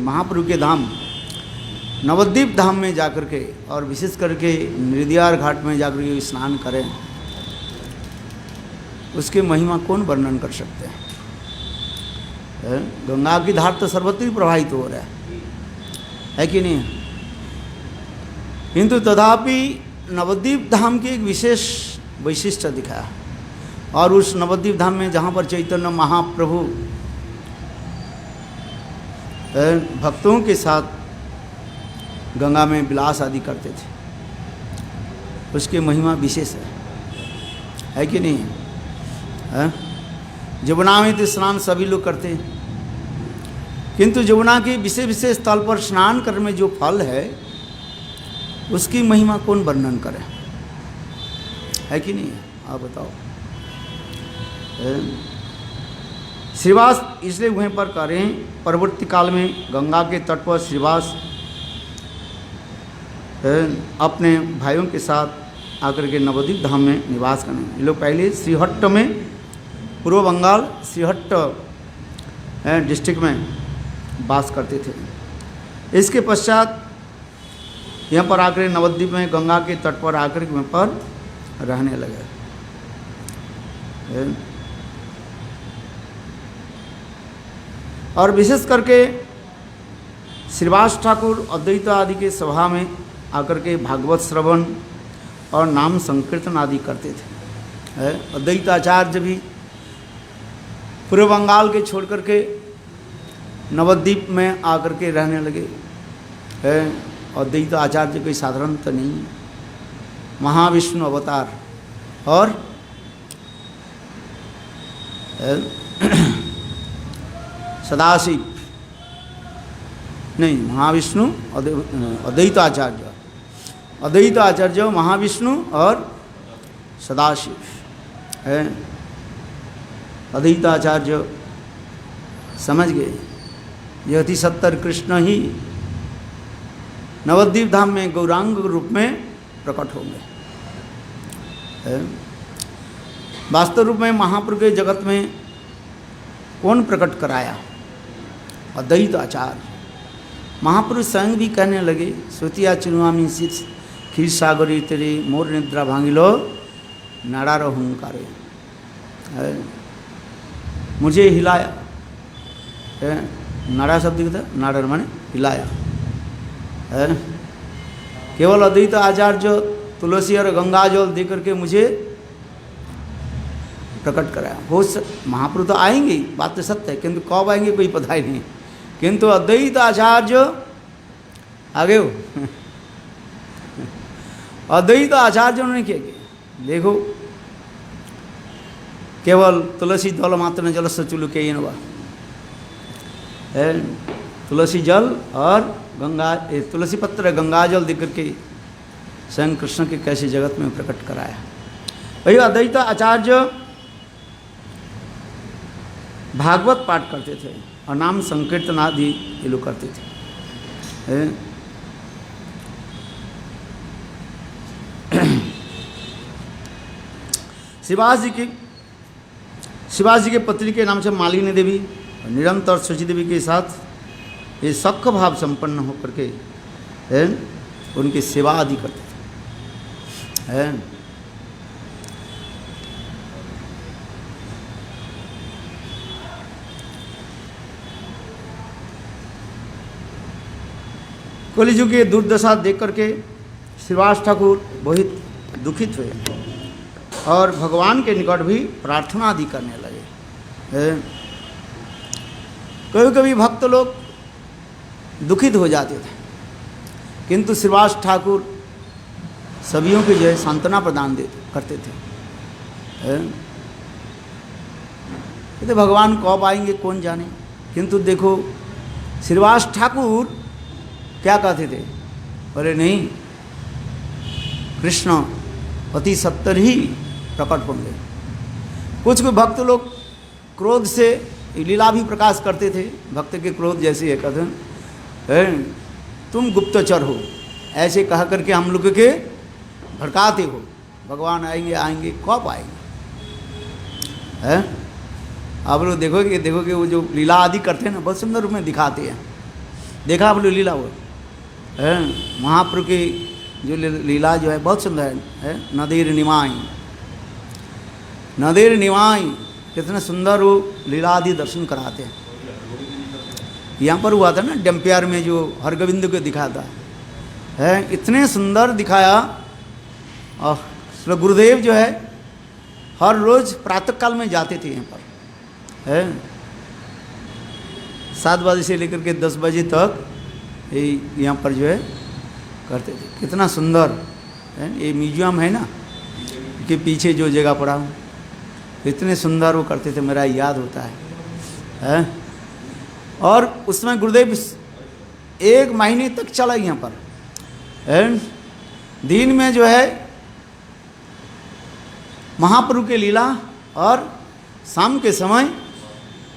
महाप्रभु के धाम नवद्वीप धाम में जाकर के और विशेष करके नृदियार घाट में जाकर के स्नान करें, उसके महिमा कौन वर्णन कर सकते हैं? गंगा की धार तो सर्वत्र प्रवाहित हो रहा है कि नहीं? किंतु तथापि नवद्वीप धाम की एक विशेष वैशिष्ट्य दिखाया, और उस नवद्वीप धाम में जहाँ पर चैतन्य महाप्रभु भक्तों के साथ गंगा में विलास आदि करते थे, उसकी महिमा विशेष है कि नहीं? जमुना में तो स्नान सभी लोग करते हैं, किंतु जमुना के विशेष विशेष स्थल पर स्नान करने में जो फल है उसकी महिमा कौन वर्णन करे? है कि नहीं? आप बताओ। श्रीवास इसलिए वहीं पर करें, परवर्ती काल में गंगा के तट पर श्रीवास अपने भाइयों के साथ आकर के नवद्वीप धाम में निवास करने। ये लोग पहले श्रीहट्ट में, पूर्व बंगाल श्रीहट्ट डिस्ट्रिक्ट में वास करते थे। इसके पश्चात यहाँ पर आकर नवद्वीप में गंगा के तट पर आकर के वहाँ पर रहने लगे। और विशेष करके श्रीवास ठाकुर अद्वैत आदि के सभा में आकर के भागवत श्रवण और नाम संकीर्तन आदि करते थे। अद्वैताचार्य भी पूर्व बंगाल के छोड़ करके नवद्वीप में आकर के रहने लगे। अद्वैत आचार्य कोई साधारण तो नहीं है, महाविष्णु अवतार और सदाशिव नहीं, महाविष्णु अद्वैत आचार्य, अद्वैत आचार्य महाविष्णु और सदाशिव है। अद्वैत आचार्य समझ गए यह अति सत्तर कृष्ण ही नवद्वीप धाम में गौरांग रूप में प्रकट होंगे। वास्तव रूप में महाप्रभु के जगत में कौन प्रकट कराया? अद्वैत आचार्य। महापुरुष स्वयं भी कहने लगे, श्रुतिया चुनवामी शीर्ष खीर सागरी तेरे मोर निद्रा भांगिलो नाड़ा हुंकारे। मुझे हिलाया, नाड़ा शब्द कहता, नाड़ा माने हिलाया। केवल अद्वैत आचार्य तुलसी और गंगा जल दे करके मुझे प्रकट कराया। हो महाप्रभु तो आएंगे, बात तो सत्य है, किंतु कब आएंगे कोई पता ही नहीं। किंतु अद्वैत आचार्य आगे हो अद्वैत आचार्य उन्होंने क्या किया? देखो, केवल तुलसी दल मात्र जल सचुलुके तुलसी जल और गंगा तुलसी पत्र गंगा जल देकर के स्वयं कृष्ण के कैसे जगत में प्रकट कराया। वही अद्वैत आचार्य भागवत पाठ करते थे और नाम संकीर्तन आदि ये लोग करते थे। शिवाजी के पत्नी के नाम से मालिनी देवी निरंतर शची देवी के साथ ये सख्य भाव संपन्न होकर के उनकी सेवा आदि करते थे। कलिजुग की दुर्दशा देख करके श्रीवास ठाकुर बहुत दुखित हुए और भगवान के निकट भी प्रार्थना आदि करने लगे। कभी कभी भक्त लोग दुखित हो जाते थे, किंतु श्रीवास ठाकुर सभियों की जो है सांत्वना प्रदान करते थे। कहते भगवान कब आएंगे कौन जाने। किंतु देखो श्रीवास ठाकुर क्या कहते थे? बोले नहीं, कृष्ण अति सत्तर ही प्रकट होंगे। कुछ भक्त लोग क्रोध से लीला भी प्रकाश करते थे। भक्त के क्रोध जैसे है, कहते तुम गुप्तचर हो, ऐसे कह करके हम लोग के भड़काते हो। भगवान आएंगे आएंगे, कब आएंगे? आप लोग देखोगे वो जो लीला आदि करते हैं ना, बहुत सुंदर रूप में दिखाते हैं। देखा आप लोग लीला वो है, महाप्रभु की जो लीला जो है बहुत सुंदर है। नदीर निमाई, नदीर निमाई, कितने सुंदर वो लीला आदि दर्शन कराते हैं। यहाँ पर हुआ था ना डम्पियार में जो हरगोविंद को दिखाता है, इतने सुंदर दिखाया। और श्री गुरुदेव जो है हर रोज़ प्रातः काल में जाते थे यहाँ पर है, 7 बजे से लेकर के 10 बजे तक यहाँ पर जो है करते थे। कितना सुंदर है, ये म्यूजियम है ना कि पीछे जो जगह पड़ा हूँ, इतने सुंदर वो करते थे, मेरा याद होता है। और उसमें गुरुदेव 1 महीने तक चला यहाँ पर है। दिन में जो है महाप्रभु के लीला और शाम के समय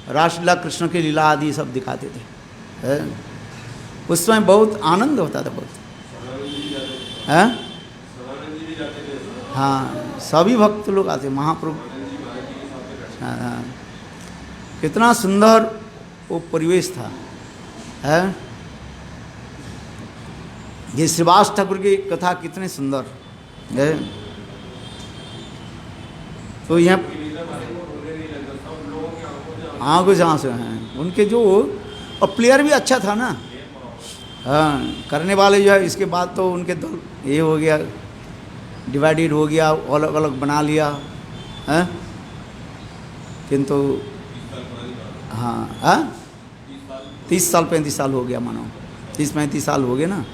रासलीला कृष्ण की लीला आदि सब दिखाते थे है। उस समय बहुत आनंद होता था, बहुत है। हाँ, सभी भक्त लोग आते महाप्रभु। हाँ, कितना सुंदर वो परिवेश था है। ये श्रीवास ठाकुर की कथा कितने सुंदर है। तो यहाँ आँखों से आंसू हैं उनके, जो और प्लेयर भी अच्छा था ना। हाँ, करने वाले जो है इसके बाद तो उनके दल ये हो गया, डिवाइडेड हो गया, अलग अलग बना लिया है। किंतु हाँ 30 साल 35 साल हो गया, मानो 30-35 साल हो गए ना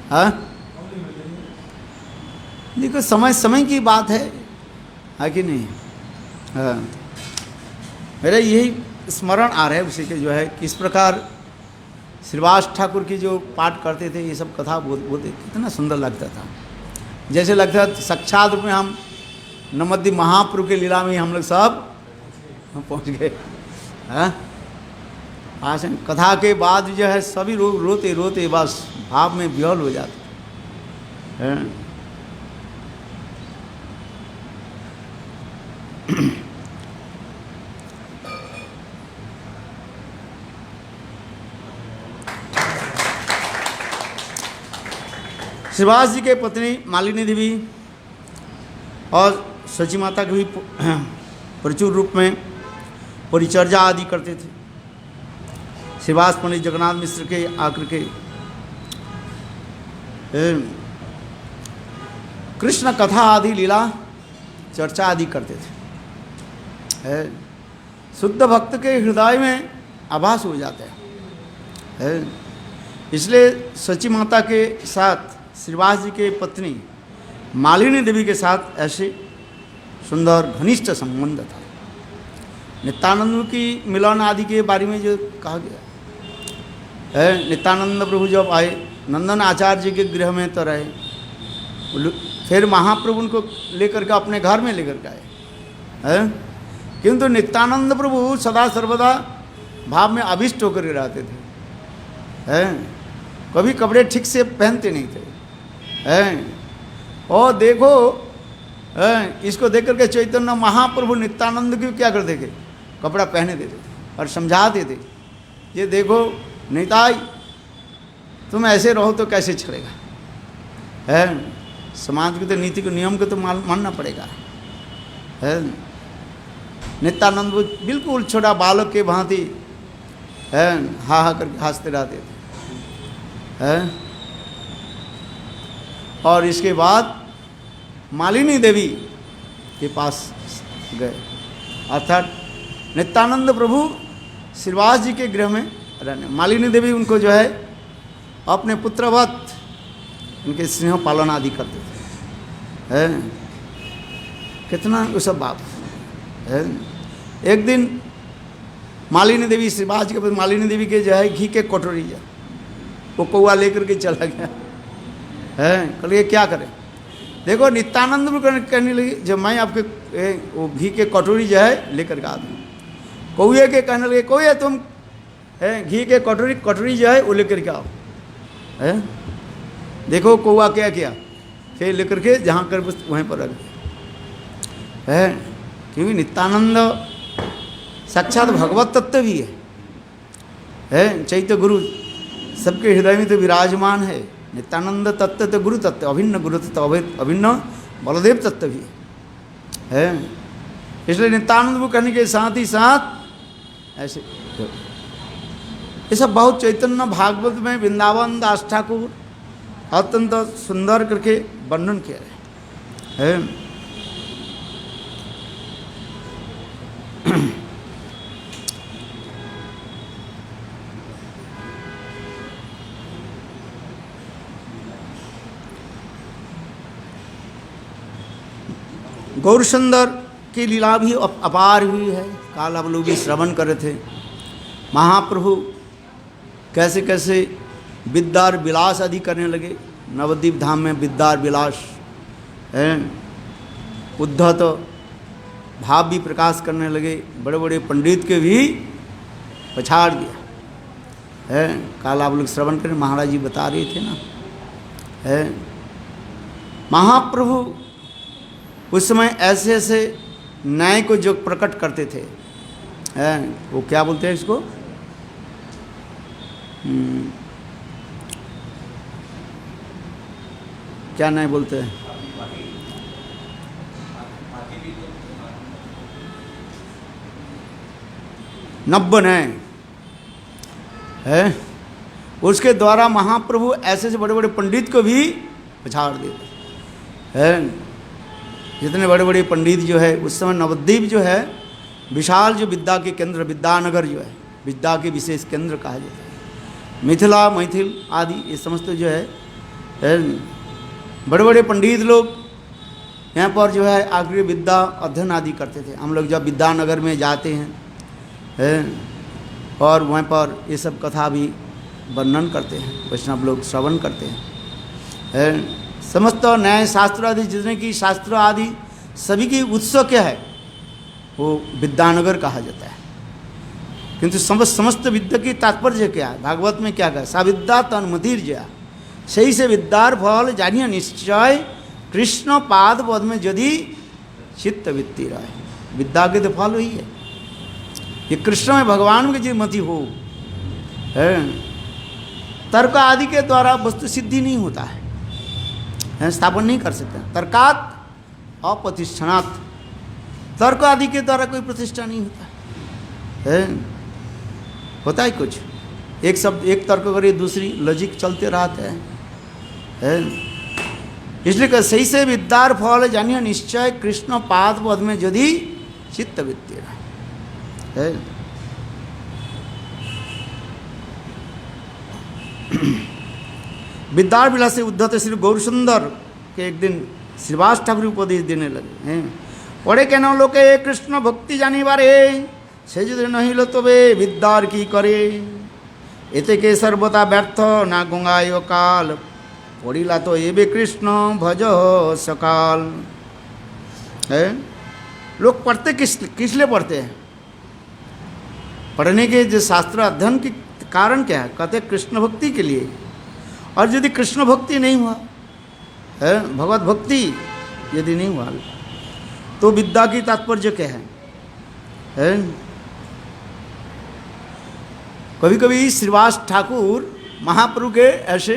है। देखो समय की बात है कि नहीं। हाँ, मेरा यही स्मरण आ रहा है उसी के जो है, किस प्रकार श्रीवास ठाकुर की जो पाठ करते थे, ये सब कथा बोलते कितना सुंदर लगता था। जैसे लगता था साक्षात रूप में हम नमद्दी महाप्रभु के लीला में हम लोग सब पहुँच गए हैं। आज कथा के बाद जो है सभी लोग रोते रोते बस भाव में विह्वल हो जाते हैं। श्रीवास जी के पत्नी मालिनी देवी और सची माता की भी प्रचुर रूप में परिचर्या आदि करते थे। श्रीवास पंडित जगन्नाथ मिश्र के आकर के कृष्ण कथा आदि लीला चर्चा आदि करते थे। शुद्ध भक्त के हृदय में आभास हो जाता है। इसलिए सची माता के साथ श्रीवास जी के पत्नी मालिनी देवी के साथ ऐसे सुंदर घनिष्ठ संबंध था। नित्यानंद की मिलन आदि के बारे में जो कहा गया है, नित्यानंद प्रभु जब आए नंदन आचार्य जी के गृह में तो रहे, फिर महाप्रभु उनको लेकर के अपने घर में लेकर के आए हैं। किंतु नित्यानंद प्रभु सदा सर्वदा भाव में अभिष्ट होकर रहते थे हैं। कभी कपड़े ठीक से पहनते नहीं थे हैं। और देखो इसको देख करके चैतन्य महाप्रभु नित्यानंद की क्या कर देखे, कपड़ा पहने देते थे और समझाते थे, ये देखो निताई तुम ऐसे रहो तो कैसे चलेगा है। समाज की तो नीति को नियम को तो मानना पड़ेगा है। नित्यानंद बिल्कुल छोटा बालक के भांति है, हा हा करके हंसते रहते थे है। और इसके बाद मालिनी देवी के पास गए, अर्थात नित्यानंद प्रभु श्रीवास जी के गृह में रहने, मालिनी देवी उनको जो है अपने पुत्रवत उनके स्नेह पालन आदि करते थे है। कितना वो सब बात है। एक दिन मालिनी देवी श्रीवास जी के मालिनी देवी के जो है घी के कटोरी जो वो कौआ लेकर के चला गया है। कहिए क्या करें, देखो नित्यानंद कहने लगी जब मैं आपके वो घी के कटोरी जो है लेकर के आता हूँ, कौए के कहने लगे कौए तुम है घी के कटोरी जो है वो लेकर के आओ है। देखो कौआ क्या किया, फिर लेकर के जहाँ कर वहीं पर रख दिया है। क्योंकि नित्यानंद साक्षात भगवत तत्व भी है। चैत्य गुरु सबके हृदय में तो विराजमान है। नित्यानंद तत्व तो गुरु तत्व, अभिन्न गुरु तत्व, अभिन्न बलदेव तत्व भी है। इसलिए नित्यानंद को कहने के साथ ही साथ ऐसे ये सब बहुत चैतन्य भागवत में वृंदावन दास ठाकुर अत्यंत सुंदर करके वर्णन किया है। गौरसुंदर की लीला भी अपार हुई है। काल आप लोग भी श्रवण कर रहे थे। महाप्रभु कैसे कैसे विद्यार विलास आदि करने लगे। नवद्वीप धाम में विद्यार विलास है, उद्धत भाव भी प्रकाश करने लगे। बड़े बड़े पंडित के भी पछाड़ दिया है। काल आप लोग श्रवण करें, महाराज जी बता रहे थे ना है। महाप्रभु उस समय ऐसे ऐसे न्याय को जो प्रकट करते थे है, वो क्या बोलते हैं इसको, क्या न्याय बोलते हैं, नब्बे न्याय है। उसके द्वारा महाप्रभु ऐसे से बड़े बड़े पंडित को भी पछाड़ देते है। जितने बड़े बड़े पंडित जो है उस समय नवद्वीप जो है विशाल जो विद्या के केंद्र, विद्यानगर जो है विद्या के विशेष केंद्र कहा जाता है। मिथिला मैथिल आदि ये समस्त जो है बड़े बड़े पंडित लोग यहाँ पर जो है आगे विद्या अध्ययन आदि करते थे। हम लोग जब विद्यानगर में जाते हैं और वहाँ पर ये सब कथा भी वर्णन करते हैं, वैष्णव लोग श्रवण करते हैं। समस्त न्याय शास्त्र आदि जितने की शास्त्र आदि सभी की उत्सव क्या है, वो विद्यानगर कहा जाता है। किंतु समस्त विद्या की तात्पर्य क्या है, भागवत में क्या कहा, सा विद्या तन्मतिर जया सही से विद्यार फल जानिए निश्चय कृष्ण पाद पद में यदि चित्त वृत्ति रहे। विद्या के तो फल वही है, ये कृष्ण में भगवान की जो मति हो है। तर्क आदि के द्वारा वस्तु सिद्धि नहीं होता है, स्थापन नहीं कर सकते। तर्कात अप्रतिष्ठानात्, तर्क आदि के द्वारा कोई प्रतिष्ठा नहीं होता है। होता है कुछ, एक शब्द एक तर्क करिए दूसरी लॉजिक चलते रहते हैं। इसलिए कि सही से विद्यार फल जानिए निश्चय कृष्ण पाद पद में यदि चित्त वृत्ति रहे। विद्यार विलास से उद्धत श्री गौरसुंदर के एक दिन श्रीवास ठाकुर उपदेश देने लगे हैं। पढ़े केन लोके कृष्ण भक्ति जानी बारे से যদি নহিল তবে বিদ্যার কি করে এতে কে সর্বতা ব্যর্থ না গঙ্গায় কাল পড়িলা তো এবে कृष्ण भज सकाल है। लोग पढ़ते किस लिए पढ़ते हैं, पढ़ने के जो शास्त्र अध्ययन के कारण क्या है, कहते कृष्ण भक्ति के लिए। और यदि कृष्ण भक्ति नहीं हुआ है, भगवत भक्ति यदि नहीं हुआ तो विद्या की तात्पर्य क्या है। कभी कभी श्रीवास ठाकुर महाप्रभु के ऐसे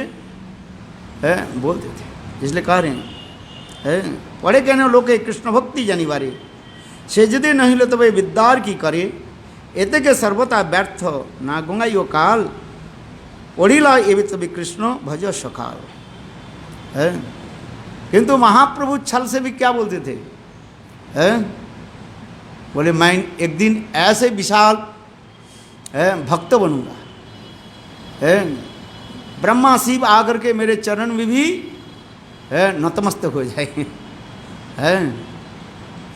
बोलते थे, इसलिए कह रहे हैं पढ़े कहने लोके कृष्ण भक्ति जानी बारे से यदि नहीं लो तब विद्यार की करे एते के सर्वता व्यर्थ ना गंगाइयो काल पढ़िला एवं तभी कृष्ण भज सकाल है। किंतु महाप्रभु छल से भी क्या बोलते थे बोले मैं एक दिन ऐसे विशाल भक्त बनूंगा ब्रह्मा शिव आकर के मेरे चरण में भी नतमस्तक हो जाएंगे।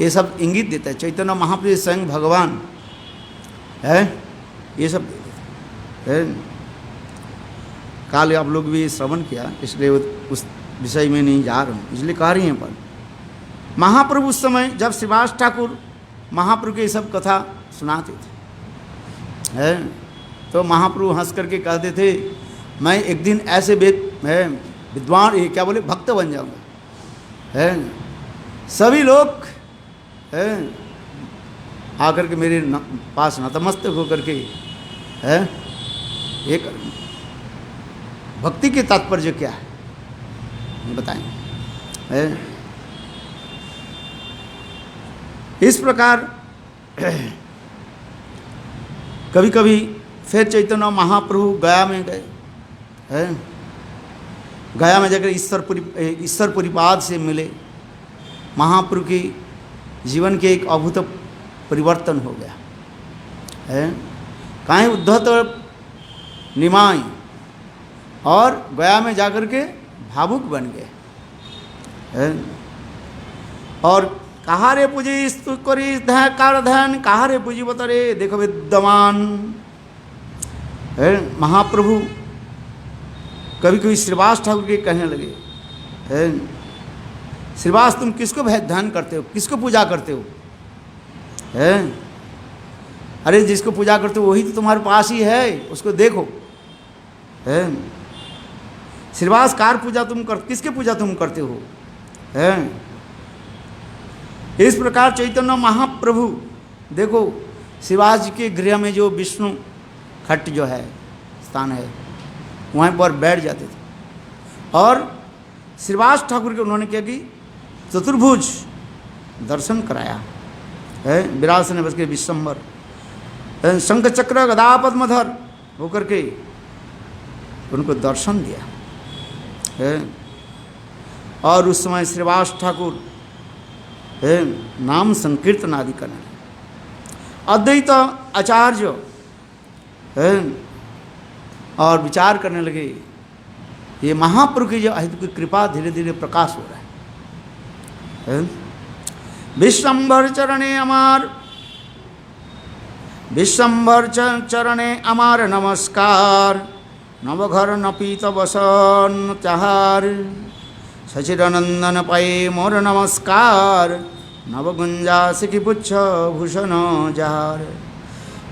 ये सब इंगित देता है चैतन्य महाप्रभु स्वयं भगवान ये सब देते थे। काल आप लोग भी श्रवण किया, इसलिए उस विषय में नहीं जा रहा हूँ, इसलिए कह रही हैं। पर महाप्रभु उस समय जब श्रीवास ठाकुर महाप्रभु के सब कथा सुनाते थे तो महाप्रभु हंस करके कहते थे मैं एक दिन ऐसे विद्वान ये क्या बोले भक्त बन जाऊंगा। सभी लोग आकर के मेरे पास नतमस्तक होकर के ये करें। भक्ति के तात्पर्य क्या है बताएं। इस प्रकार कभी कभी फिर चैतन्य महाप्रभु गया में गए हैं। गया में जाकर ईश्वर परिपाद से मिले। महाप्रभु की जीवन के एक अभूत परिवर्तन हो गया है। कहीं उद्धत निमाई और गया में जाकर के भावुक बन गए हैं। और कहा रे पूजी स्तु करी कार ध्यान, कहा रे पूजी बतरे देखो विद्यमान है। महाप्रभु कभी कभी श्रीवास ठाकुर के कहने लगे है, श्रीवास तुम किसको ध्यान करते हो, किसको पूजा करते हो है? अरे जिसको पूजा करते हो वही तो तुम्हारे पास ही है, उसको देखो है। श्रीवास कार पूजा किसके पूजा तुम करते हो है? इस प्रकार चैतन्य महाप्रभु देखो श्रीवास जी के गृह में जो विष्णु खट्ट जो है स्थान है वहाँ पर बैठ जाते थे। और श्रीवास ठाकुर के उन्होंने क्या कि चतुर्भुज दर्शन कराया है। विरासन बस के विश्वम्बर शंख चक्र गदा पद्मधर होकर के उनको दर्शन दिया है। और उस समय श्रीवास ठाकुर है नाम संकीर्तन आदि करने अद्वैत आचार्य है और विचार करने लगे ये महाप्रभु की जो अहित की कृपा धीरे धीरे प्रकाश हो रहा है। विश्वम्भर चरणे अमार, विश्वम्भर चरणे अमार नमस्कार, नवघर नपीत बसन चाहार, सचिदानंदन पाए मोर नमस्कार, नवगुंजा सिखी पुच्छ भूषण जार,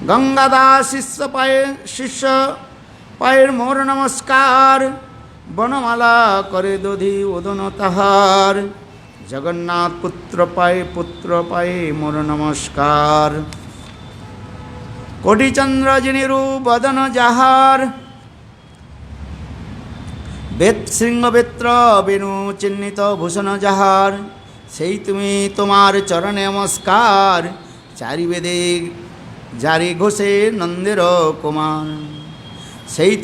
गंगादास शिष्य पाए मोर नमस्कार, बनमाला करे दोधी उदन तहार, जगन्नाथ पुत्र पाए मोर नमस्कार, कोटि चंद्र जिनिरु बदन जहार, बेत सिंह बेत्र बेनु चिन्हित भूषण जहार, सेई तुमी तुम्हार चरण नमस्कार, चारि वेदे जारी घोषे नंदेर कुमार, सेई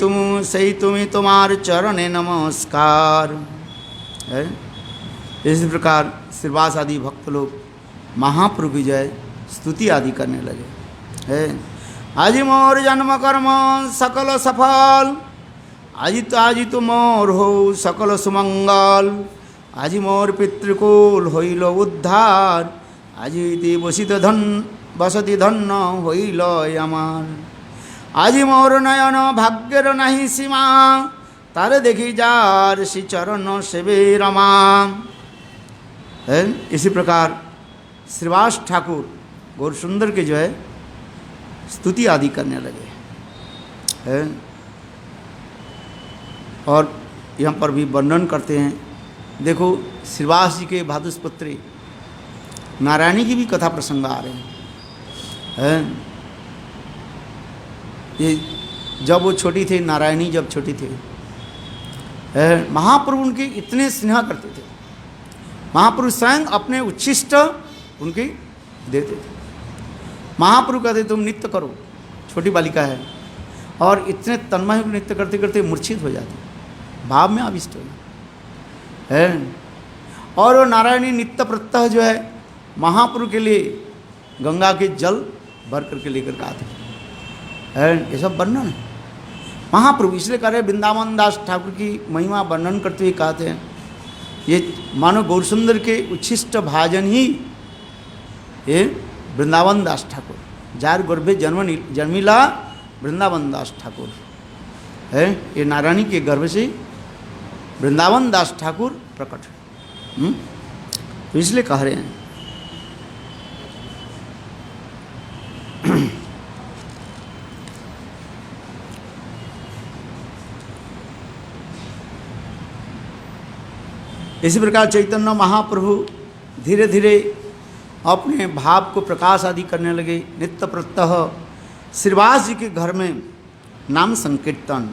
तुमी तुम्हार चरण नमस्कार है। इसी प्रकार श्रीवास आदि भक्त लोग महाप्रभु की जय स्तुति आदि करने लगे है। आज मोर जन्म कर्म सकल सफल, आज तो मोर हो सकल सुमंगल, आज मोर पितृकुल होइल उद्धार, आज बसति धन्य होइल आमार, आज मोर नयन भाग्यर नहीं सीमा, तारे देखी जार श्री चरण सेवे रमा है। इसी प्रकार श्रीवास ठाकुर गौर सुंदर के जो है स्तुति आदि करने लगे है। और यहाँ पर भी वर्णन करते हैं। देखो श्रीवास जी के भादुषपुत्री नारायणी की भी कथा प्रसंग आ रहे हैं। ये जब वो छोटी थी, नारायणी जब छोटी थी, महाप्रभु उनके इतने स्नेह करते थे। महाप्रभु स्वयं अपने उच्छिष्ट उनके देते थे। महाप्रभु कहते तुम नृत्य करो, छोटी बालिका है, और इतने तन्मय नृत्य करते करते मूर्छित हो जाते, भाव में आविष्ट हो है। और वो नारायणी नित्य प्रत्यह जो है महाप्रभु के लिए गंगा के जल भर करके लेकर आते हैं। ये सब वर्णन है महाप्रभु। इसलिए कह रहे वृंदावन दास ठाकुर की महिमा वर्णन करते हुए कहते हैं ये मानो गौरसुंदर के उच्छिष्ट भाजन ही ये वृंदावन दास ठाकुर, जार गर्भे जन्मिला वृंदावन दास ठाकुर है। ये नारायणी के गर्भ से वृंदावन दास ठाकुर प्रकट है। तो इसलिए कह रहे हैं इसी प्रकार चैतन्य महाप्रभु धीरे धीरे अपने भाव को प्रकाश आदि करने लगे। नित्य प्रत्यह श्रीवास जी के घर में नाम संकीर्तन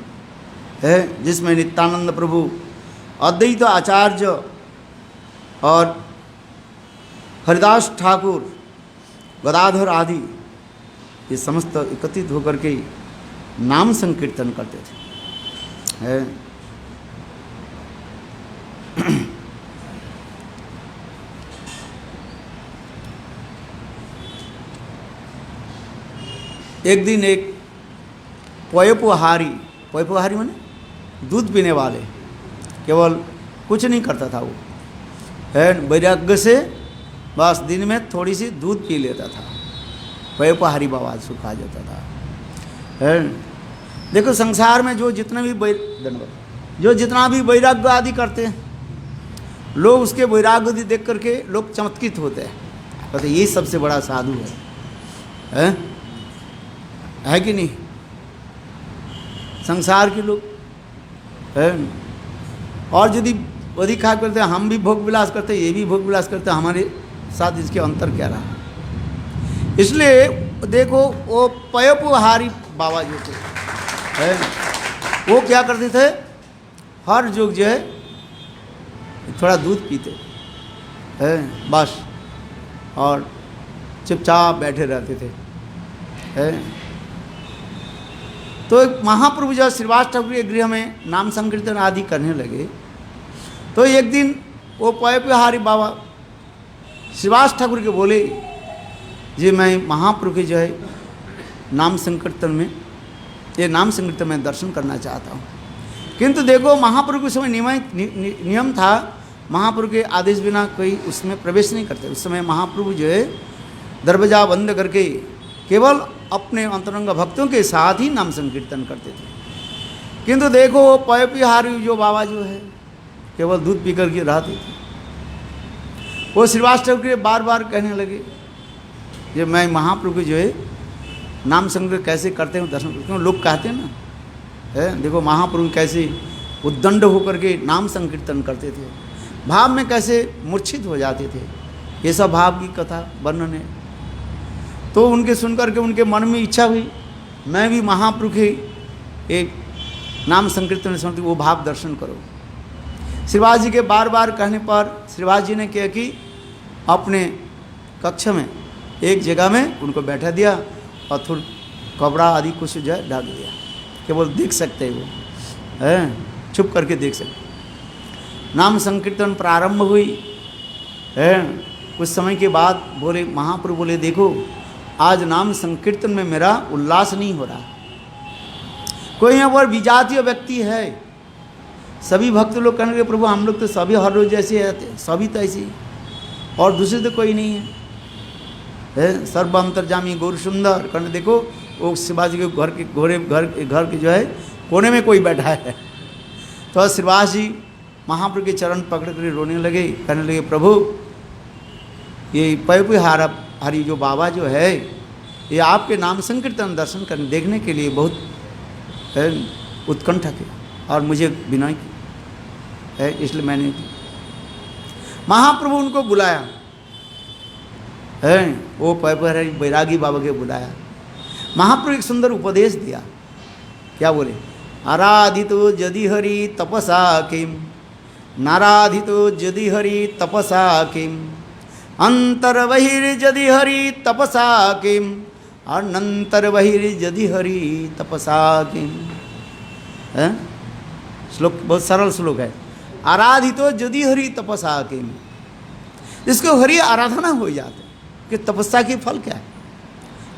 है, जिसमें नित्यानंद प्रभु, अद्वैत आचार्य और हरिदास ठाकुर, गदाधर आदि ये समस्त एकत्रित होकर के नाम संकीर्तन करते थे। है एक दिन एक पयोपहारी माने दूध पीने वाले, केवल कुछ नहीं करता था वो, है वैराग्य से बस दिन में थोड़ी सी दूध पी लेता था, पयोपहारी बाबा से कहा जाता था। है देखो संसार में जो जितना भी वैराग्य आदि करते हैं लोग, उसके वैराग्य देख करके लोग चमत्कृत होते हैं, कहते ये सबसे बड़ा साधु है कि नहीं? संसार के लोग है, और यदि अधिक खा करते हैं, हम भी भोग विलास करते हैं, ये भी भोग विलास करते हैं, हमारे साथ इसके अंतर क्या रहा? इसलिए देखो वो पयोपहारी बाबा जो थे है, वो क्या करते थे, हर युग जो है थोड़ा दूध पीते है बस, और चुपचाप बैठे रहते थे। है तो एक महाप्रभु जब श्रीवास ठाकुर के गृह में नाम संकीर्तन आदि करने लगे, तो एक दिन वो पयोपहारी बाबा श्रीवास ठाकुर के बोले, जी मैं महाप्रभु के जो है नाम संकीर्तन में, ये नाम संकीर्तन में दर्शन करना चाहता हूँ। किंतु देखो महाप्रभु के समय नियम था, महाप्रभु के आदेश बिना कोई उसमें प्रवेश नहीं करते। उस समय महाप्रभु जो है दरवाजा बंद करके केवल अपने अंतरंग भक्तों के साथ ही नाम संकीर्तन करते थे। किंतु देखो पयोपहारी जो बाबा जो है केवल दूध पी करके रहते थे। वो श्रीवास ठाकुर के बार बार कहने लगे, ये मैं महाप्रभु जो है नाम संकीर्तन कैसे करते हैं दर्शन, क्यों लोग कहते हैं ना, है देखो महाप्रभु कैसे उद्दंड होकर के नाम संकीर्तन करते थे, भाव में कैसे मूर्छित हो जाते थे, ये सब भाव की कथा वर्णन है। तो उनके सुनकर के उनके मन में इच्छा हुई, मैं भी महाप्रभु के एक नाम संकीर्तन में सुनती, वो भाव दर्शन करो। श्रीवास जी के बार बार कहने पर श्रीवास जी ने क्या कि अपने कक्ष में एक जगह में उनको बैठा दिया और थोड़ा कपड़ा आदि कुछ जो है ढक दिया, केवल देख सकते वो है, छुप करके देख सकते। नाम संकीर्तन प्रारंभ हुई है। कुछ समय के बाद बोले महाप्रभु बोले, देखो आज नाम संकीर्तन में मेरा उल्लास नहीं हो रहा। कोई यहाँ पर विजातीय व्यक्ति है, सभी भक्त लोग कहने लगे प्रभु हम लोग तो सभी हर रोज जैसे रहते, सभी तो ऐसे, और दूसरे तो कोई नहीं है। सर्व अंतर्जामी गौर सुंदर कहने, देखो वो शिवाजी के घर के घर के जो है कोने में कोई बैठा है। तो श्रीवास जी महाप्रभु के चरण पकड़ कर रोने लगे, कहने लगे प्रभु ये पयोपहारी जो बाबा जो है ये आपके नाम संकीर्तन दर्शन करने देखने के लिए बहुत उत्कंठा किया और मुझे विनय की है, इसलिए मैंने महाप्रभु उनको बुलाया है, वो पयोपहारी बैरागी बाबा के बुलाया। महाप्रभु एक सुंदर उपदेश दिया, क्या बोले, आराधितो यदि हरि तपसा किम, नाराधितो यदि हरि तपसा किम, अंतर्बहिर्यदि हरि तपसा किम, अनंतर्बहिर्यदि हरि तपसा किम। श्लोक बहुत सरल श्लोक है। आराधितो यदि हरि तपसा किम, जिसको हरि आराधना हो जाते कि तपस्या की फल क्या है?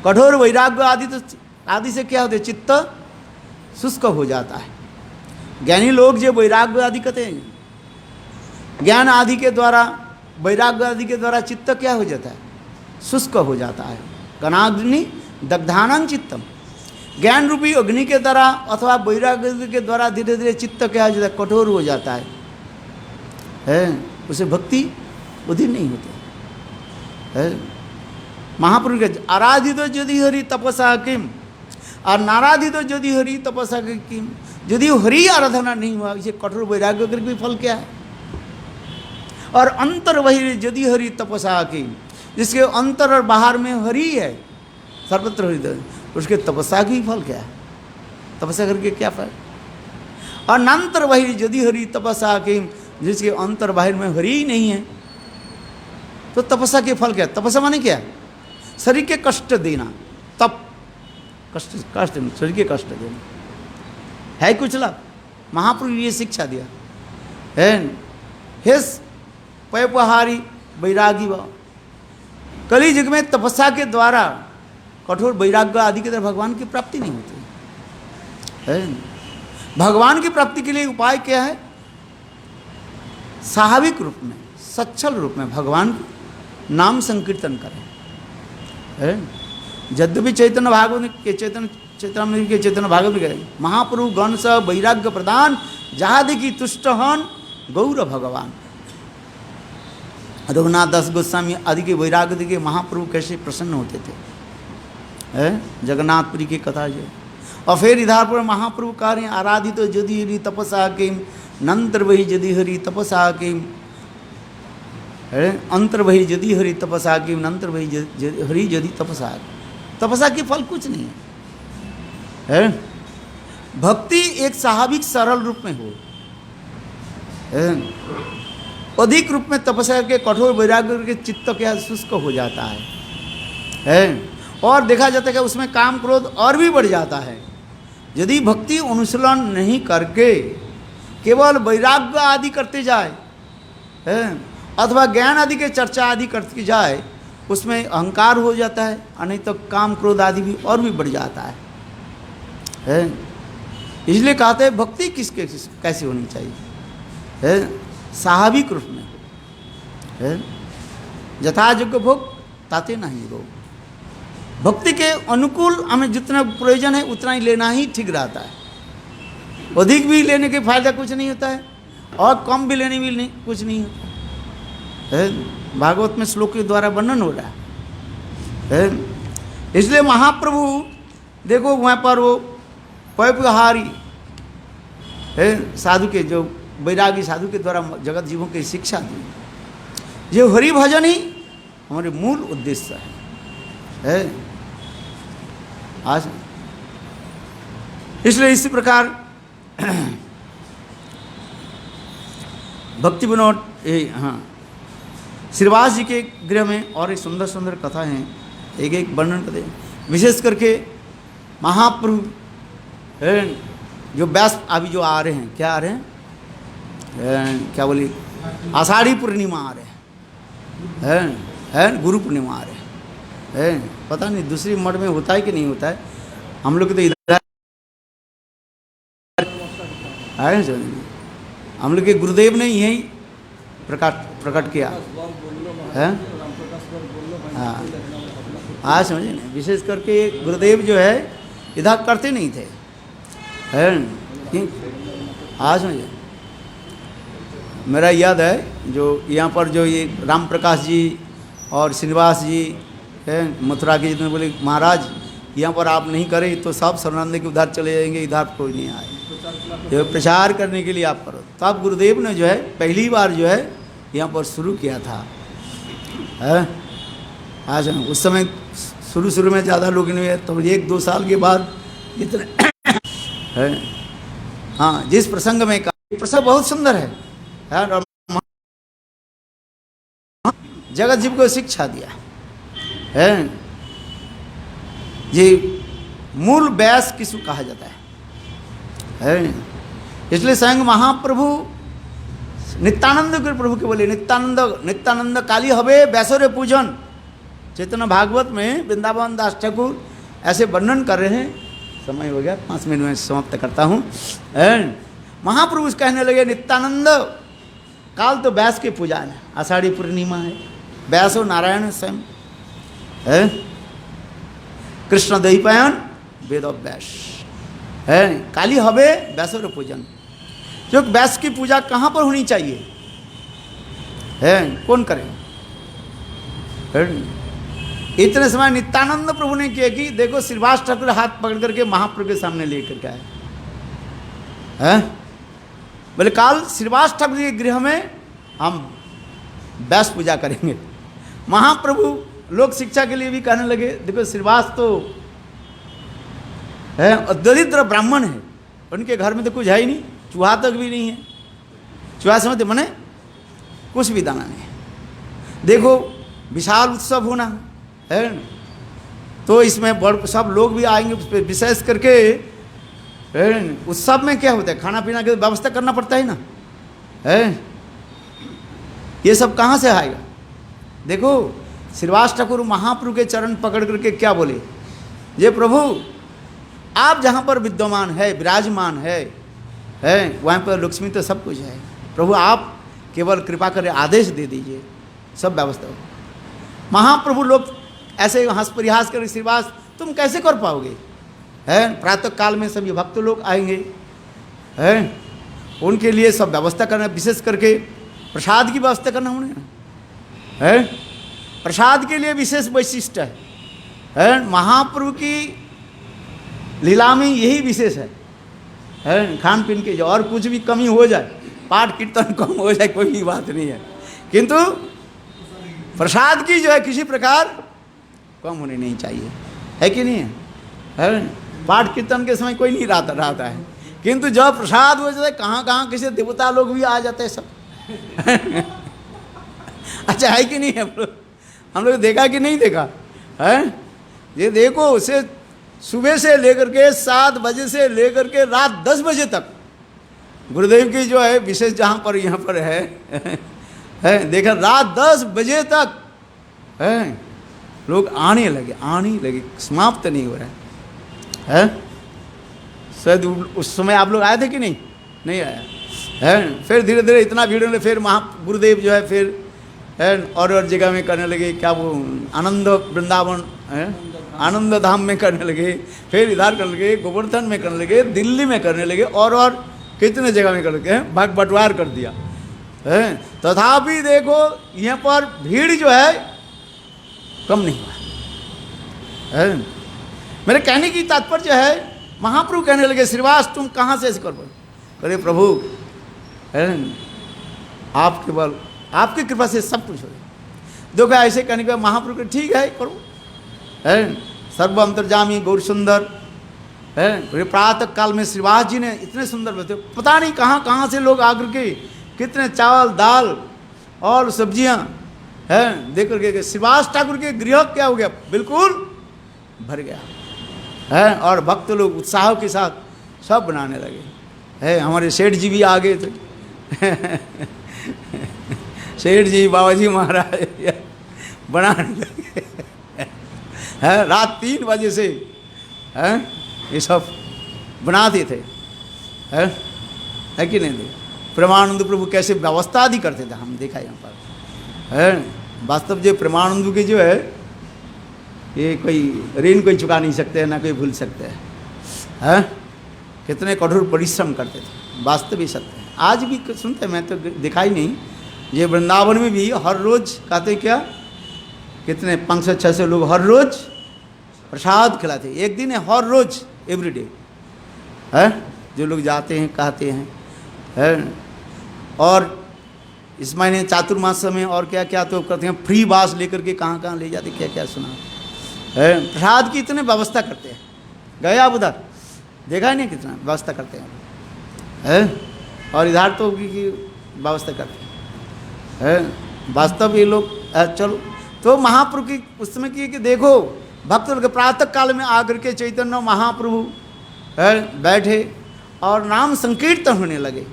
कठोर वैराग्य आदि से क्या होता है? चित्त शुष्क हो जाता है। ज्ञानी लोग जो वैराग्य आदि कहते हैं, ज्ञान आदि के द्वारा वैराग्य आदि के द्वारा चित्त क्या हो जाता है? शुष्क हो जाता है। गणाग्नि दग्धानं चित्तम, ज्ञान रूपी अग्नि के द्वारा अथवा वैराग्य के द्वारा धीरे धीरे चित्त क्या हो जाता है? कठोर हो जाता है। उसे भक्ति उदित नहीं होती है। महाप्रभु के आराधितो यदि हरि तपसा किम, और नाराधितो यदि हरि तपसा किम, यदि हरि आराधना नहीं हुआ इसे कठोर वैराग्य करके भी फल क्या है? और अंतर वही यदि हरि तपसा किम, जिसके अंतर और बाहर में हरि है, सर्वत्र हरि, उसके तपस्या की फल क्या तपस्या करके क्या फायदा? और नंतर बाहिर यदि हरि तपस्या के, जिसके अंतर बाहिर में हरि ही नहीं है, तो तपस्या के फल क्या? तपस्या माने क्या? शरीर के कष्ट देना, तप कष्ट देना, शरीर के कष्ट देना है कुछ लाभ? महाप्रभु ये शिक्षा दिया है। हेस पैपहारी वैरागी व कली युग में तपस्या के द्वारा कठोर वैराग्य आदि के द्वारा भगवान की प्राप्ति नहीं होती है। भगवान की प्राप्ति के लिए उपाय क्या है? स्वाभाविक रूप में, सच्छल रूप में भगवान का नाम संकीर्तन करें। यद्यपि चैतन्य भागवत के चैतन्य के चैतन्य भागवत में कहें, महाप्रभु गण स वैराग्य प्रदान जहादि की तुष्ट हन गौर भगवान। रघुनाथ दास गोस्वामी आदि के वैराग्य देखे महाप्रभु कैसे प्रसन्न होते थे। जगन्नाथपुरी की कथा जो, और फिर इधर पर महाप्रभु कह रहे हैं, आराधित यदि हरि तपसा किम नंतर वही यदि हरि तपसा किम, अंतर वही यदि हरि तपसा किम नंतर वही हरि यदि तपसा। तपसा के फल कुछ नहीं है। भक्ति एक स्वाभाविक सरल रूप में हो, अधिक रूप में तपस्या के कठोर वैराग्य के चित्त क्या शुष्क हो जाता है। और देखा जाता है कि उसमें काम क्रोध और भी बढ़ जाता है। यदि भक्ति अनुशीलन नहीं करके केवल वैराग्य आदि करते जाए अथवा ज्ञान आदि के चर्चा आदि करते जाए, उसमें अहंकार हो जाता है, और नहीं तो काम क्रोध आदि भी और भी बढ़ जाता है। इसलिए कहते हैं भक्ति किसके कैसे होनी चाहिए? स्वाभाविक रूप में यथा योग्य भोग ताते नहीं रोग। भक्ति के अनुकूल हमें जितना प्रयोजन है उतना ही लेना ही ठीक रहता है। अधिक भी लेने के फायदा कुछ नहीं होता है, और कम भी लेने भी नहीं कुछ नहीं होता है। भागवत में श्लोक के द्वारा वर्णन हो रहा है। इसलिए महाप्रभु देखो वहाँ पर वो पैपहारी साधु के, जो वैरागी साधु के द्वारा जगत जीवों की शिक्षा दी, जो हरि भजन ही हमारे मूल उद्देश्य है। आज इसलिए इसी प्रकार भक्ति विनोद, हाँ, श्रीवास जी के गृह में और एक सुंदर सुंदर कथा हैं, एक एक वर्णन करते हैं। विशेष करके महाप्रभु जो व्यास अभी जो आ रहे हैं, क्या आ रहे हैं, क्या बोली, आषाढ़ी पूर्णिमा आ रहे हैं, गुरु पूर्णिमा आ रहे हैं। पता नहीं दूसरी मठ में होता है कि नहीं होता है, हम लोग तो इधर आए, हम लोग के गुरुदेव ने यही प्रकट किया है। हाँ, आज समझे ना, विशेष करके गुरुदेव जो है इधर करते नहीं थे, आज समझे। मेरा याद है जो यहाँ पर जो ये राम प्रकाश जी और श्रीनिवास जी है मथुरा के, जितने बोले महाराज यहाँ पर आप नहीं करें तो सब सर्वानंद के उधर चले जाएंगे, इधर कोई नहीं आए, जो प्रचार करने के लिए आप करो। तो आप गुरुदेव ने जो है पहली बार जो है यहाँ पर शुरू किया था। आज उस समय शुरू में ज़्यादा लोग नहीं है, तो 1-2 साल के बाद इतने है। हाँ, जिस प्रसंग में का प्रसंग बहुत सुंदर है, और जगत जीव को शिक्षा दिया है। ये मूल व्यास किसको कहा जाता है। इसलिए स्वयं महाप्रभु नित्यानंद के प्रभु के बोले, नित्यानंद काली हवे बैसोरे पूजन। चैतन्य भागवत में वृंदावन दास ठाकुर ऐसे वर्णन कर रहे हैं। समय हो गया, 5 मिनट में समाप्त करता हूँ। महाप्रभु कहने लगे नित्यानंद काल तो व्यास के पूजा है, आषाढ़ी पूर्णिमा है, व्यासो नारायण स्वयं है, कृष्ण दहीपायन वेद व्यास है, काली हवे व्यासोर पूजन। जो व्यास की पूजा कहाँ पर होनी चाहिए है, कौन करे? इतने समय नित्यानंद प्रभु ने किया कि देखो श्रीवास ठाकुर हाथ पकड़ करके महाप्रभु के सामने लेकर के आए हैं। बोले काल श्रीवास ठाकुर के गृह में हम व्यास पूजा करेंगे। महाप्रभु लोक शिक्षा के लिए भी कहने लगे, देखो श्रीवास तो है, और दरिद्र ब्राह्मण है, उनके घर में तो कुछ है ही नहीं, चूहा तक भी नहीं है। चूहा समझते मने कुछ भी दाना नहीं है। देखो विशाल उत्सव होना है, तो इसमें बड़ सब लोग भी आएंगे, विशेष करके उत्सव में क्या होता है, खाना पीना की व्यवस्था करना पड़ता है ना, है ये सब कहाँ से आएगा। देखो श्रीवास ठाकुर महाप्रभु के चरण पकड़ करके क्या बोले, ये प्रभु आप जहाँ पर विद्यमान है, विराजमान है वहाँ पर लक्ष्मी तो सब कुछ है, प्रभु आप केवल कृपा कर आदेश दे दीजिए, सब व्यवस्था हो। महाप्रभु लोग ऐसे हंस परिहास कर, श्रीवास तुम कैसे कर पाओगे, है प्रातः काल में सभी भक्त लोग आएंगे, है उनके लिए सब व्यवस्था करना, विशेष करके प्रसाद की व्यवस्था करना उन्हें, है प्रसाद के लिए विशेष वैशिष्ट है महाप्रभु की लीला में यही विशेष है खान पीन के, जो और कुछ भी कमी हो जाए, पाठ कीर्तन कम हो जाए, कोई भी बात नहीं है, किंतु प्रसाद की जो है किसी प्रकार कम होनी नहीं चाहिए, है कि नहीं है। पाठ कीर्तन के समय कोई नहीं रहता है, किंतु जब प्रसाद हो जाता है कहाँ कहाँ किसी देवता लोग भी आ जाते हैं सब अच्छा है कि नहीं है, हम लोग देखा कि नहीं देखा है। ये देखो उसे सुबह से लेकर के 7 बजे से लेकर के रात 10 बजे तक गुरुदेव की जो है विशेष जहाँ पर यहाँ पर है देखा, रात 10 बजे तक है लोग आने लगे, समाप्त नहीं हो रहा है। शायद उस समय आप लोग आए थे कि नहीं आया है। फिर धीरे धीरे इतना भीड़ होने, फिर गुरुदेव जो है फिर है और जगह में करने लगे, क्या वो आनंद वृंदावन है, आनंद धाम में करने लगे, फिर इधर करने लगे, गोवर्धन में करने लगे, दिल्ली में करने लगे, और कितने जगह में करने लगे, भाग बंटवार कर दिया है। तथापि देखो यहाँ पर भीड़ जो है कम नहीं हुआ है। मेरे कहने की तात्पर्य है, महाप्रभु कहने लगे श्रीवास तुम कहाँ से ऐसे कर पाओ, अरे प्रभु है आप केवल आपकी कृपा से सब कुछ हो जाए। देखो ऐसे कहने के बाद महाप्रभु के ठीक है करो, है सर्व अंतर्जामी गौर सुंदर है। प्रातः काल में श्रीवास जी ने इतने सुंदर बताए, पता नहीं कहाँ कहाँ से लोग आकर के कितने चावल दाल और सब्जियां हैं देख करके, श्रीवास ठाकुर के गृह क्या हो गया, बिल्कुल भर गया है। और भक्त लोग उत्साह के साथ सब बनाने लगे है। हमारे सेठ जी भी आ गए थे सेठ जी बाबा जी महाराज बनाने लगे है। रात 3 बजे से है ये सब बनाते थे है कि नहीं। प्रेमानंद प्रभु कैसे व्यवस्था आदि करते थे, हम देखा यहाँ पर है। वास्तव जो प्रेमानंद की जो है ये कोई ऋण कोई चुका नहीं सकते हैं, ना कोई भूल सकते हैं कितने कठोर परिश्रम करते थे, वास्तव ही सत्य है। आज भी सुनते हैं, मैं तो दिखाई नहीं, ये वृंदावन में भी हर रोज कहते क्या, कितने 500-600 लोग हर रोज प्रसाद खिलाते, एक दिन है हर रोज एवरीडे है, जो लोग जाते हैं कहते हैं और इस महीने चातुर्मास में और क्या क्या तो करते हैं, फ्री बास लेकर के कहाँ कहाँ ले जाते, क्या क्या सुना है। प्रसाद की इतने व्यवस्था करते हैं, गए आप उधर देखा नहीं कितना व्यवस्था करते हैं और इधर तो व्यवस्था करते हैं। वास्तव ये लोग चलो तो महाप्रभु की उस समय की कि देखो भक्त लोग प्रातः काल में आकर के चैतन्य महाप्रभु बैठे और नाम संकीर्तन होने लगे,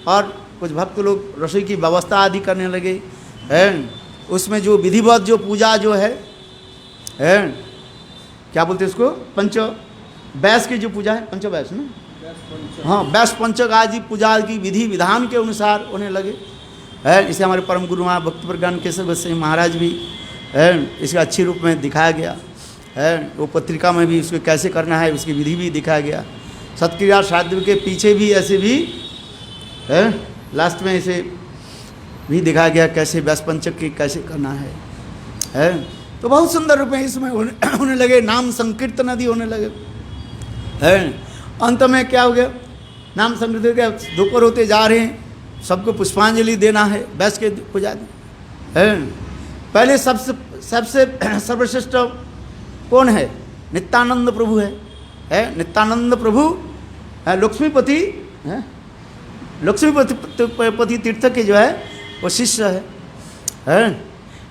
और कुछ भक्त लोग रसोई की व्यवस्था आदि करने लगे उसमें जो विधिवत जो पूजा जो है क्या बोलते हैं उसको, पंच बैस की जो पूजा है, पंच बैस ना, हाँ बैस पंचक आदि पूजा की विधि विधान के अनुसार होने लगे इसे हमारे परम गुरु महाराज भक्त प्रज्ञान केशव गोस्वामी महाराज भी इसका अच्छी रूप में दिखाया गया वो पत्रिका में भी उसको कैसे करना है उसकी विधि भी दिखाया गया। सत्क्रिया शादी के पीछे भी ऐसे भी लास्ट में ऐसे भी दिखाया गया कैसे व्यास पंचक की कैसे करना है तो बहुत सुंदर रूप में इसमें होने लगे, नाम संकीर्तन आदि होने लगे अंत में क्या हो गया, नाम संकीर्तन के दोपहर होते जा रहे हैं, सबको पुष्पांजलि देना है, बैस के पूजा पहले सबसे सर्वश्रेष्ठ कौन है, नित्यानंद प्रभु है है नित्यानंद प्रभु है लक्ष्मीपति है, लक्ष्मीपति तीर्थ के जो है वो शिष्य है।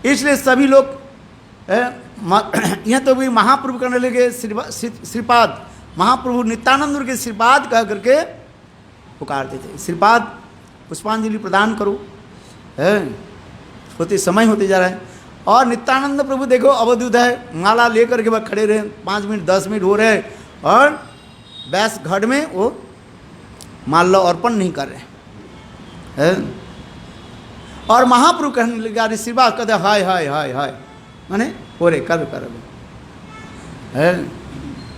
इसलिए सभी लोग यह तो भी महाप्रभु करने लगे श्रीपाद, महाप्रभु नित्यानंद के श्रीपाद कह करके पुकारते थे, श्रीपाद पुष्पांजलि प्रदान करो है, होते समय होते जा रहा है। और नित्यानंद प्रभु देखो अवधूत है, माला लेकर के वह खड़े रहे, 5 मिनट 10 मिनट हो रहे और बैस घड़ में वो माल्य अर्पण नहीं कर रहे हैं। और महाप्रभु कहने लगा श्रीपाद कहते हाय हाय हाय हाय माने हो रे कर है।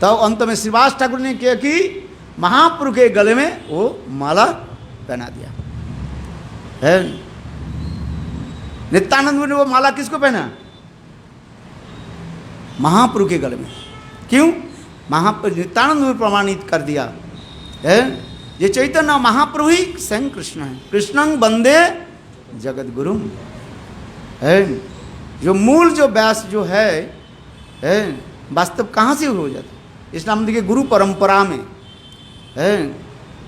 तब अंत में श्रीवास ठाकुर ने क्या कि महाप्रभु के गले में वो माला पहना दिया है। नित्यानंद ने वो माला किसको पहना? महाप्रभु के गले में। क्यों? नित्यानंद ने प्रमाणित कर दिया है ये चैतन्य महाप्रभु ही स्वयं कृष्ण है, कृष्णं वंदे जगत गुरु है। जो मूल जो व्यास जो है वास्तव कहाँ से हो जाता? इसलिए हम देखिए गुरु परंपरा में है,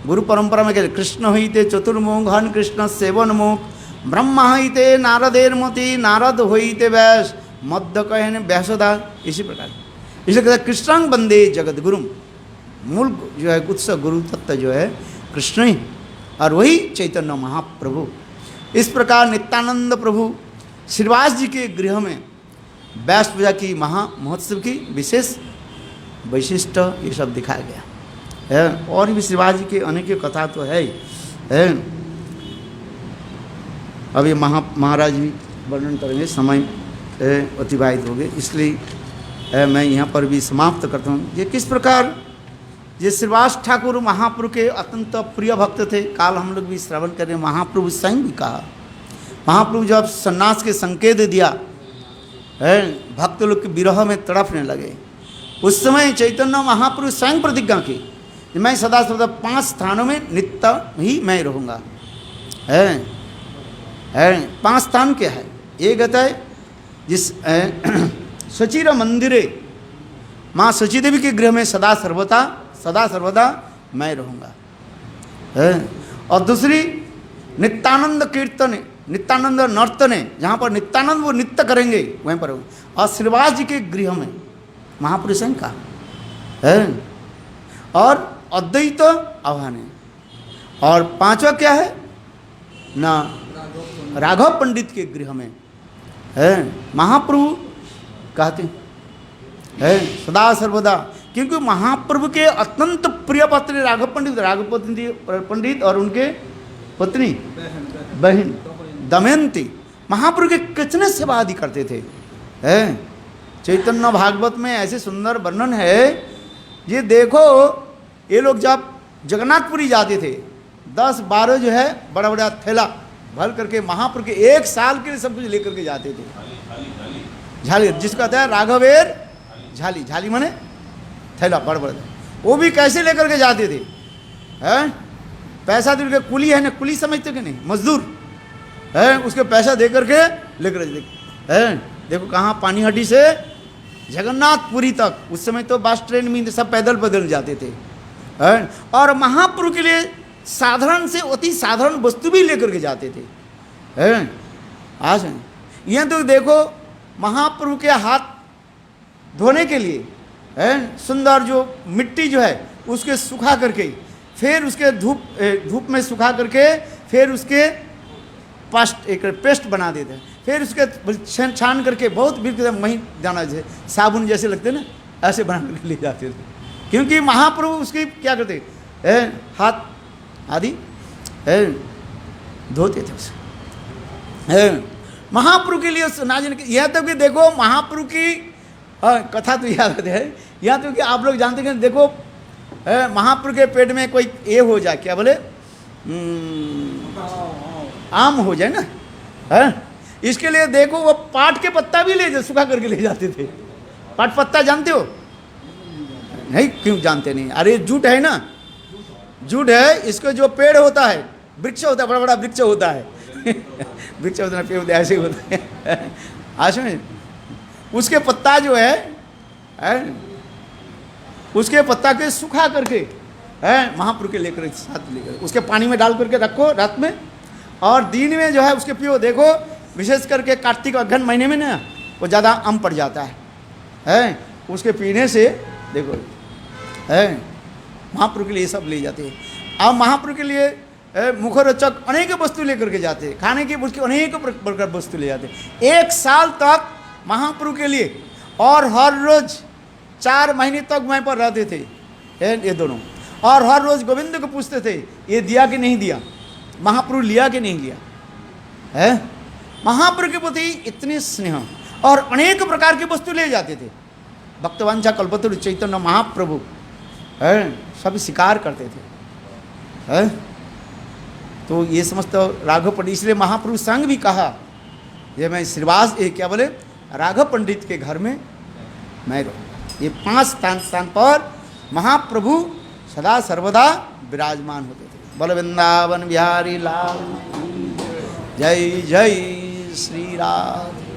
गुरु परंपरा में कहते कृष्ण होते चतुर्मुख हन कृष्ण सेवन मुख, ब्रह्मा होते नारदेर मति नारद होते व्यास, मध्य कहन व्यासदा, इसी प्रकार। इसलिए कहते कृष्णं वंदे जगत गुरु, मूल जो है उत्स गुरु तत्व जो है कृष्ण ही, और वही चैतन्य महाप्रभु। इस प्रकार नित्यानंद प्रभु श्रीवास जी के गृह में व्यास पूजा की महा महोत्सव की विशेष वैशिष्ट ये सब दिखाया गया है। और भी श्रीवास जी के अनेक कथा तो है। अब ये महाराज भी वर्णन करेंगे, समय अतिबाहित हो गए, इसलिए मैं यहाँ पर भी समाप्त करता हूँ। ये किस प्रकार ये श्रीवास ठाकुर महाप्रभु के अत्यंत प्रिय भक्त थे। काल हम लोग भी श्रवण करें, महाप्रभु स्वयं भी कहा, महाप्रभु जब सन्यास के संकेत दिया है, भक्त लोग के विरह में तड़पने लगे, उस समय चैतन्य महाप्रभु स्वयं प्रतिज्ञा की मैं सदा सदा 5 स्थानों में नित्य ही मैं रहूँगा है। 5 स्थान क्या है? एक कहता है जिस सचिर मंदिरे माँ सची देवी के गृह में सदा सर्वदा मैं रहूँगा है। और दूसरी नित्यानंद कीर्तन, नित्यानंद नर्तने, जहाँ पर नित्यानंद वो नृत्य करेंगे वहीं पर। और श्रीवास जी के गृह में महापुरुष का है। और अद्वैत आह्वान है। और 5वां क्या है ना, राघव पंडित के गृह में है महाप्रभु कहते हैं सदा सर्वदा, क्योंकि महाप्रभु के अत्यंत प्रिय पत्नी राघव पंडित और उनके पत्नी बहन दमयंती महाप्रभु के कितने सेवा आदि करते थे है। चैतन्य भागवत में ऐसे सुंदर वर्णन है। ये देखो ये लोग जब जगन्नाथपुरी जाते थे 10-12 जो है बड़ा बड़ा थैला भर करके महाप्रभु के 1 साल के लिए सब कुछ लेकर के जाते थे। झाली जिसको कहता है राघवेर झाली, झाली माने थैला बड़ा बड़ा, वो भी कैसे लेकर के जाते थे हैं? पैसा दे के, कुली है ना, कुली समझते कि नहीं, मजदूर है, उसके पैसा दे करके लेकर है। देखो कहाँ पानीहटी से जगन्नाथपुरी तक, उस समय तो बस ट्रेन में सब पैदल पैदल जाते थे है। और महाप्रभु के लिए साधारण से अति साधारण वस्तु भी लेकर के जाते थे है। आज यहाँ तो देखो महाप्रभु के हाथ धोने के लिए है सुंदर जो मिट्टी जो है उसके सुखा करके, फिर उसके धूप में सुखा करके, फिर उसके पेस्ट बना देते हैं, फिर उसके छान करके बहुत भी वहीं जाना जैसे साबुन जैसे लगते ना, ऐसे बना करके ले जाते थे। क्योंकि महाप्रभु उसकी क्या करते हैं, हाथ आदि धोते थे उसे। महाप्रभु के लिए ना जाने यह तो कि देखो महाप्रभु की कथा तो याद है, यहाँ तो कि आप लोग जानते हैं। देखो महाप्रभु के पेट में कोई ये हो जाए, क्या बोले, आम हो जाए ना है, इसके लिए देखो वो पाट के पत्ता भी ले सुखा करके ले जाते थे। पाट पत्ता जानते हो? नहीं, क्यों जानते नहीं? अरे जूट है ना, जूट है, इसको जो पेड़ होता है, वृक्ष होता है, बड़ा बड़ा वृक्ष होता है वृक्ष होता है, पेड़ ऐसे होता है आज में, उसके पत्ता जो है उसके पत्ता के सुखा करके है महाप्रभु के लेकर साथ लेकर उसके पानी में डाल करके रखो रात में, और दिन में जो है उसके पियो। देखो विशेष करके कार्तिक अगहन महीने में ना वो ज़्यादा आम पड़ जाता है उसके पीने से देखो है महाप्रभु के लिए सब ले जाते हैं। अब महाप्रभु के लिए मुखरोचक अनेक वस्तु लेकर के जाते हैं, खाने की उसकी अनेक प्रकार वस्तु ले जाते हैं 1 साल तक महाप्रभु के लिए। और हर रोज 4 महीने तक वहीं पर रहते थे ये दोनों, और हर रोज गोविंद को पूछते थे ये दिया कि नहीं दिया, महाप्रभु लिया कि नहीं लिया है। महाप्रभु के प्रति इतने स्नेह और अनेक प्रकार की वस्तु ले जाते थे। भक्तवंशा कल्पतरु चैतन्य महाप्रभु है सब स्वीकार करते थे है। तो ये समस्त राघव पंडित, इसलिए महाप्रभु संग भी कहा ये मैं श्रीवास ये क्या बोले राघव पंडित के घर में मैं रहूँ। ये 5 स्थान पर महाप्रभु सदा सर्वदा विराजमान होते थे। बोल वृंदावन बिहारी लाल जय जय श्री राधे।